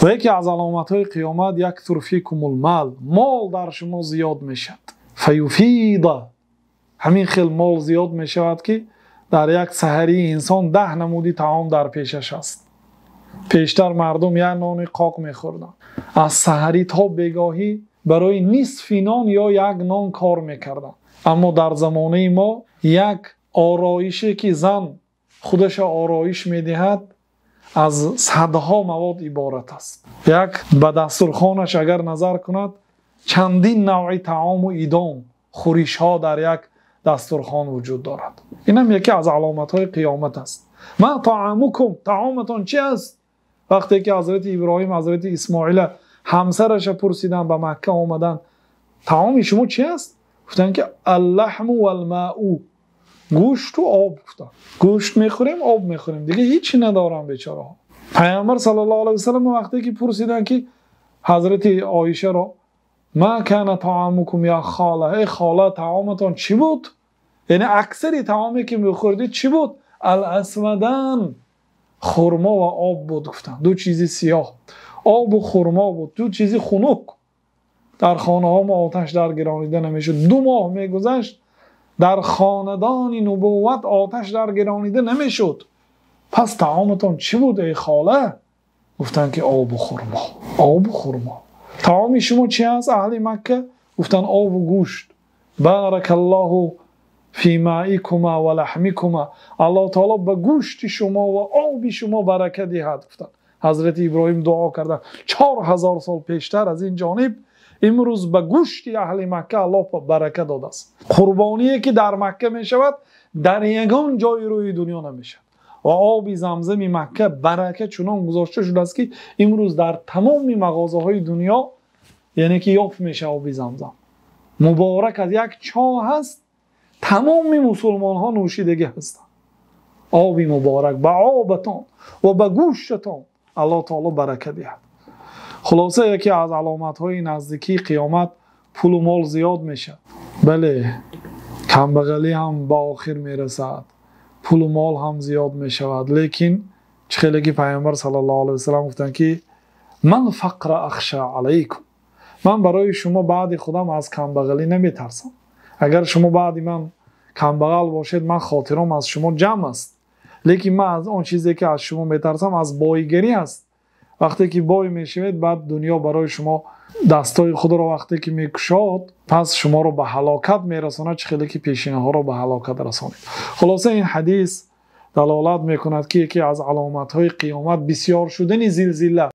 و یکی از علامت های قیامت یکثر فیکم المال، مال در شما زیاد میشد. فیفید، همین خیل مال زیاد میشود که در یک سحری انسان 10 نمودی طعام در پیشش است. پیشتر مردم یک نان قاق میخوردن، از سحری تا بیگاهی برای نصف نان یا یک نان کار میکردن. اما در زمانه ما یک آرایشی که زن خودش آرایش میدهد از صدها مواد عبارت است. یک به دسترخوانش اگر نظر کند چندین نوع طعام و ادام خورش ها در یک دسترخوان وجود دارد. این هم یکی از علامت های قیامت است. ما طعامکم، طعامتان چی است؟ وقتی که حضرت ابراهیم حضرت اسماعیل همسرش پرسیدن، به مکه آمدن، طعام شما چی است؟ گفتن که اللحم و الماء، گوشت و آب. گفتن گوشت میخوریم، آب میخوریم، دیگه هیچی ندارم بیچاره ها. پیامبر صلی الله علیه و سلم وقتی که پرسیدن که حضرت عایشه را ما کان طعامکم یا خاله، ای خاله طعامتان چی بود؟ یعنی اکثری طعامی که میخوردید چی بود؟ الاسودان، خرما و آب بود. گفتن دو چیزی سیاه، آب و خرما بود، دو چیزی خنک. در خانه ها ما آتش در گرانیده نمیشد. 2 ماه میگذشت در خاندان نبوت آتش در گرانیده نمیشد. پس طعامتان چی بود ای خاله؟ گفتن که آب و خرما. آب و خرما. طعام شما چی است اهل مکه؟ گفتن آب و گوشت. بارک الله فی معیکما و لحمکما، الله تعالی به گوشت شما و آب شما برکت دهد. گفتن حضرت ابراهیم دعا کردن 4000 سال پیشتر از این جانب، امروز به گوشت اهل مکه الله برکت داده است. قربانی که در مکه می شود در یگان جای روی دنیا نمی شود. و آب زمزم مکه برکت چنان گذاشته شده است که امروز در تمام مغازه های دنیا یعنی که یافت میشه آب زمزم. مبارک از یک چاه هست، تمام مسلمان ها نوشیدگی هستند. آبی مبارک به آبتان و به گوشتان الله تعالی برکت دهد. خلاصه یکی از علامت های نزدیکی قیامت پول و مال زیاد میشه. بله، کمبغلی هم به آخر میرسد، پول و مال هم زیاد میشود. لیکن خیلی که پیامبر صلی الله علیه و سلم گفتن که من فقر اخشا علیکم، من برای شما بعد خودم از کمبغلی نمیترسم. اگر شما بعد من کمبغل باشید من خاطرم از شما جمع است، لیکن من از اون چیزی که از شما میترسم از بایگری است. وقتی که بای میشوید بعد دنیا برای شما دستای خود را وقتی که میکشاد پس شما رو به هلاکت میرساند، چه خیلی که پیشینه ها رو به هلاکت رسانید. خلاصه این حدیث دلالت میکند که یکی از علامت های قیامت بسیار شدن زلزله